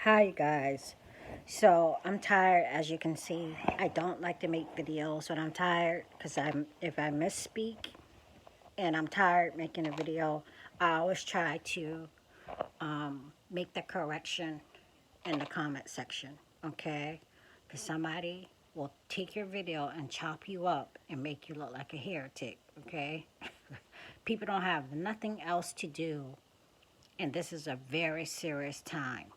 Hi guys. So I'm tired, as you can see. I don't like to make videos when I'm tired because if I misspeak and I'm tired making a video, I always try to make the correction in the comment section. Okay, because somebody will take your video and chop you up and make you look like a heretic. Okay, people don't have nothing else to do, and this is a very serious time.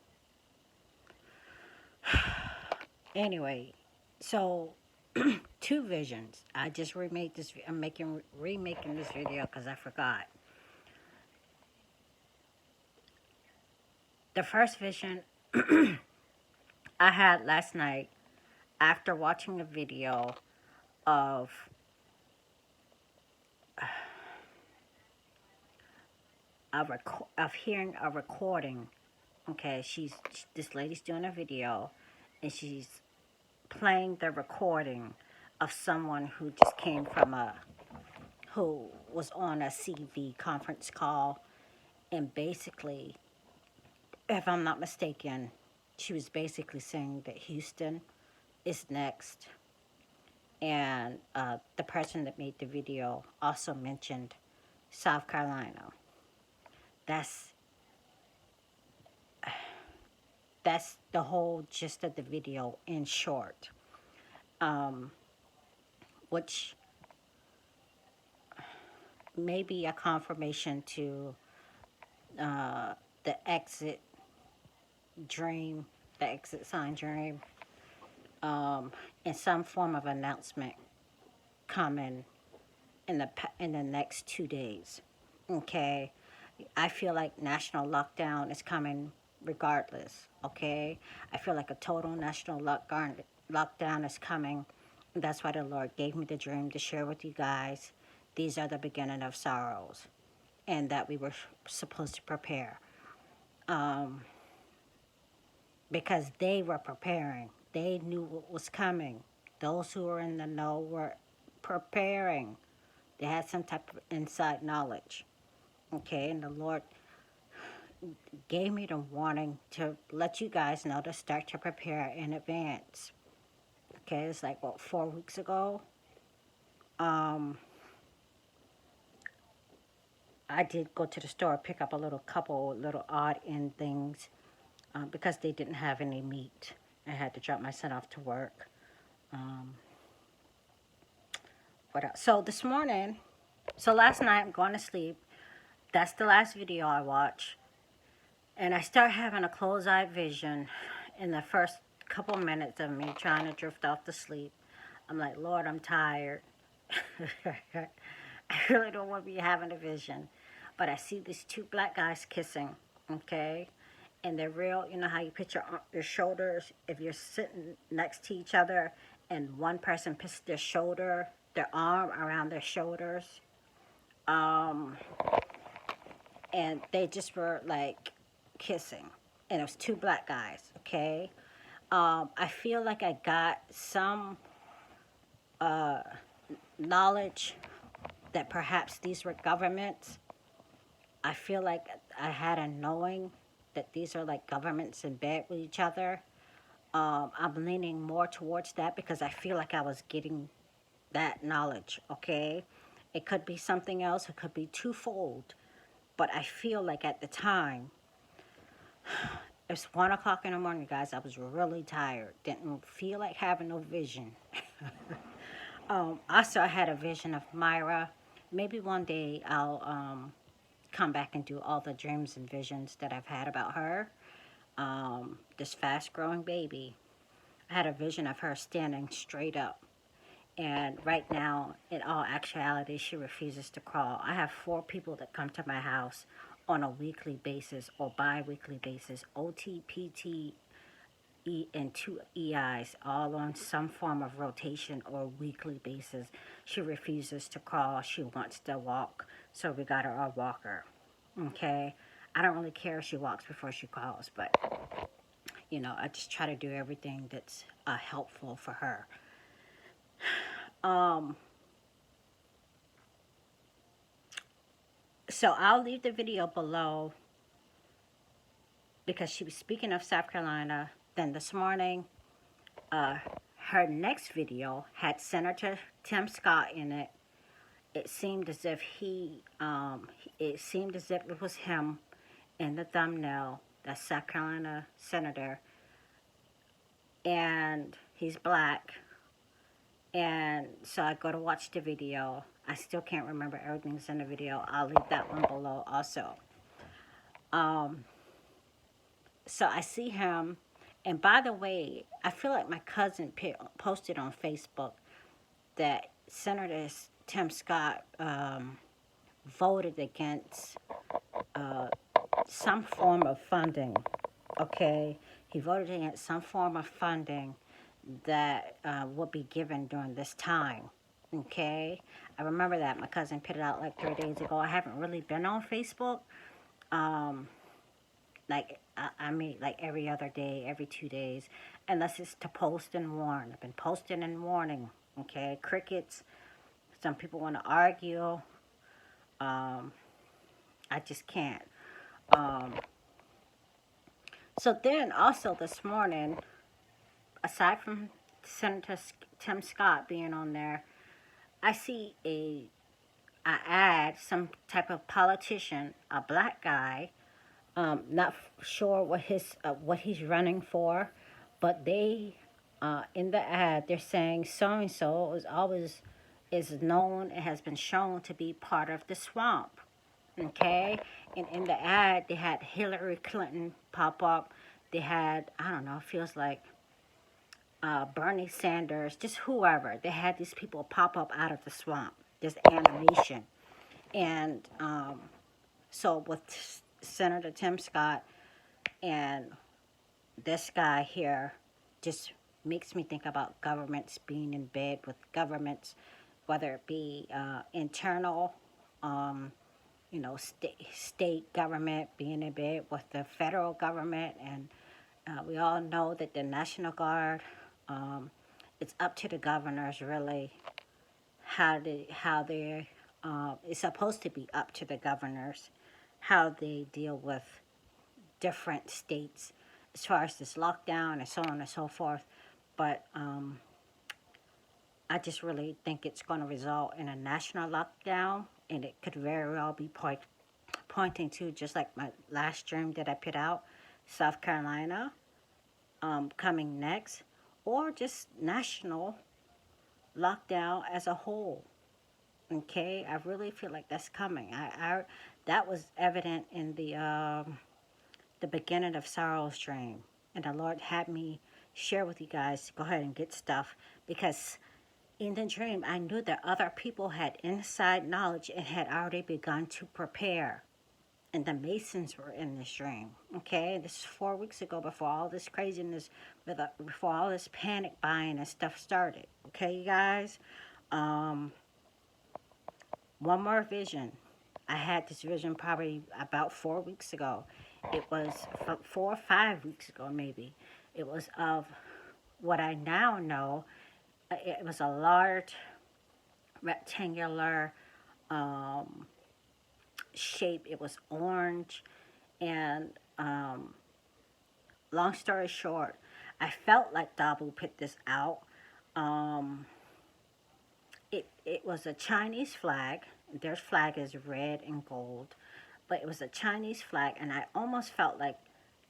Anyway, so two visions. I just remade this. I'm remaking this video because I forgot. The first vision I had last night after watching a video of of hearing a recording. Okay, this lady's doing a video, and she's playing the recording of someone who just came from who was on a CV conference call, and basically, if I'm not mistaken, she was basically saying that Houston is next. And the person that made the video also mentioned South Carolina. That's that's the whole gist of the video in short. Um, which may be a confirmation to the exit dream, the exit sign dream, in some form of announcement coming in the next 2 days. Okay, I feel like national lockdown is coming regardless. Okay, I feel like a total national lockdown is coming. That's why the Lord gave me the dream to share with you guys. These are the beginning of sorrows, and that we were supposed to prepare, because they were preparing. They knew what was coming. Those who were in the know were preparing. They had some type of inside knowledge. Okay, and the Lord gave me the warning to let you guys know to start to prepare in advance. Okay, it's like, what, 4 weeks ago? Um, I did go to the store, pick up a couple little odd end things because they didn't have any meat. I had to drop my son off to work. Um, what else? So this morning, so last night I'm going to sleep. That's the last video I watched. And I start having a closed-eye vision in the first couple minutes of me trying to drift off to sleep. I'm like, Lord, I'm tired. I really don't want to be having a vision. But I see these two black guys kissing, okay? And they're real. You know how you put your shoulders, if you're sitting next to each other and one person puts their arm around their shoulders. Um, and they just were like kissing. And it was two black guys, okay? I feel like I got some knowledge that perhaps these were governments. I feel like I had a knowing that these are like governments in bed with each other. I'm leaning more towards that because I feel like I was getting that knowledge, okay? It could be something else, it could be twofold. But I feel like at the time, it's 1 o'clock in the morning, guys. I was really tired. Didn't feel like having no vision. Also, I had a vision of Myra. Maybe one day I'll come back and do all the dreams and visions that I've had about her. This fast-growing baby. I had a vision of her standing straight up. And right now, in all actuality, she refuses to crawl. I have 4 people that come to my house on a weekly basis or bi-weekly basis. OT, PT, and 2 EIs, all on some form of rotation or weekly basis. She refuses to crawl. She wants to walk. So we got her a walker. Okay? I don't really care if she walks before she crawls, but, I just try to do everything that's helpful for her. So I'll leave the video below because she was speaking of South Carolina. Then this morning, uh, her next video had Senator Tim Scott in it. It seemed as if it seemed as if it was him in the thumbnail, that South Carolina senator, and he's black. And so I go to watch the video. I still can't remember everything that's in the video. I'll leave that one below also. So I see him. And by the way, I feel like my cousin posted on Facebook that Senator Tim Scott voted against some form of funding. Okay, he voted against some form of funding that would be given during this time. Okay, I remember that my cousin put it out like 3 days ago. I haven't really been on Facebook. Like I mean, like every other day, every 2 days, unless it's to post and warn. I've been posting and warning. Okay, crickets. Some people want to argue. I just can't. So then also this morning, aside from Senator Tim Scott being on there, I see a ad, some type of politician, a black guy, not sure what he's running for, but they in the ad they're saying so and so is known and has been shown to be part of the swamp. Okay, and in the ad they had Hillary Clinton pop up. They had, I don't know, it feels like Bernie Sanders, just whoever. They had these people pop up out of the swamp, this animation. And so with Senator Tim Scott and this guy here, just makes me think about governments being in bed with governments, whether it be internal, state government being in bed with the federal government. And we all know that the National Guard, it's up to the governors really it's supposed to be up to the governors how they deal with different states as far as this lockdown and so on and so forth. But I just really think it's going to result in a national lockdown, and it could very well be pointing to, just like my last dream that I put out, South Carolina coming next, or just national lockdown as a whole. Okay, I really feel like that's coming. That was evident in the beginning of Sorrow's dream, and the Lord had me share with you guys to go ahead and get stuff, because in the dream I knew that other people had inside knowledge and had already begun to prepare. And the Masons were in this dream. Okay, this is 4 weeks ago, before all this craziness, before all this panic buying and stuff started. Okay, you guys. One more vision. I had this vision probably about 4 weeks ago. It was 4 or 5 weeks ago, maybe. It was of what I now know. It was a large rectangular shape. It was orange, and long story short, I felt like Dabu put this out. It was a Chinese flag. Their flag is red and gold, but it was a Chinese flag, and I almost felt like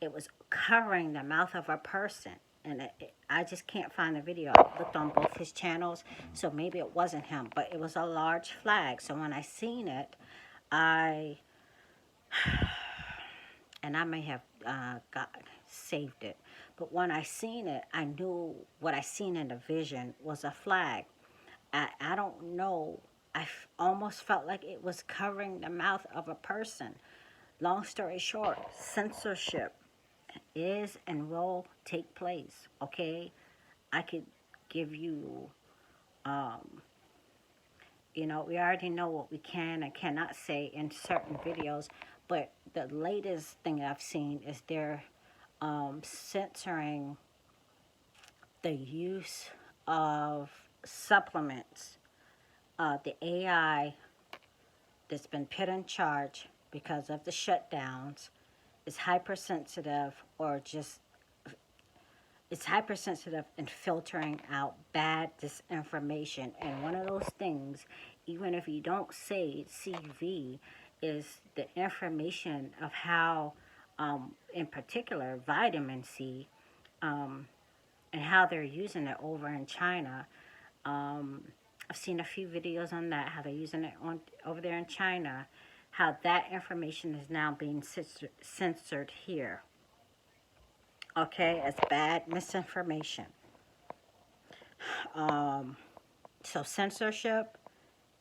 it was covering the mouth of a person. And I just can't find the video. I looked on both his channels, so maybe it wasn't him, but it was a large flag. So when I seen it, I may have saved it, but when I seen it, I knew what I seen in the vision was a flag. I don't know. Almost felt like it was covering the mouth of a person. Long story short, censorship is and will take place. Okay, I could give you, we already know what we can and cannot say in certain videos, but the latest thing I've seen is they're censoring the use of supplements. The AI that's been put in charge because of the shutdowns is hypersensitive, or just it's hypersensitive in filtering out bad disinformation. And one of those things, even if you don't say CV, is the information of how, in particular, vitamin C, and how they're using it over in China. Um, I've seen a few videos on that, how they're using it on over there in China, how that information is now being censored here. Okay, as bad misinformation. Um, so censorship,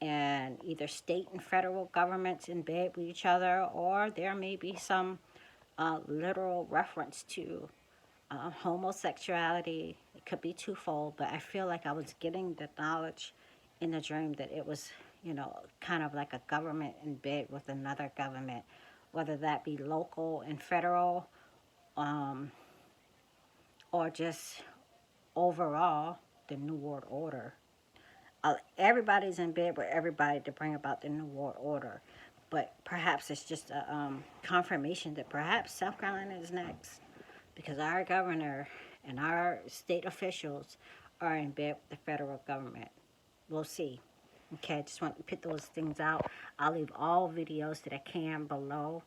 and either state and federal governments in bed with each other, or there may be some literal reference to homosexuality. It could be twofold, but I feel like I was getting the knowledge in the dream that it was, kind of like a government in bed with another government, whether that be local and federal, um, or just overall the New World Order. Everybody's in bed with everybody to bring about the New World Order, but perhaps it's just a confirmation that perhaps South Carolina is next, because our governor and our state officials are in bed with the federal government. We'll see. Okay, I just want to put those things out. I'll leave all videos that I can below,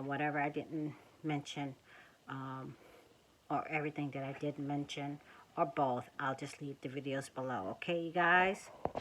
whatever I didn't mention, um, or everything that I did mention, or both. I'll just leave the videos below. Okay, you guys?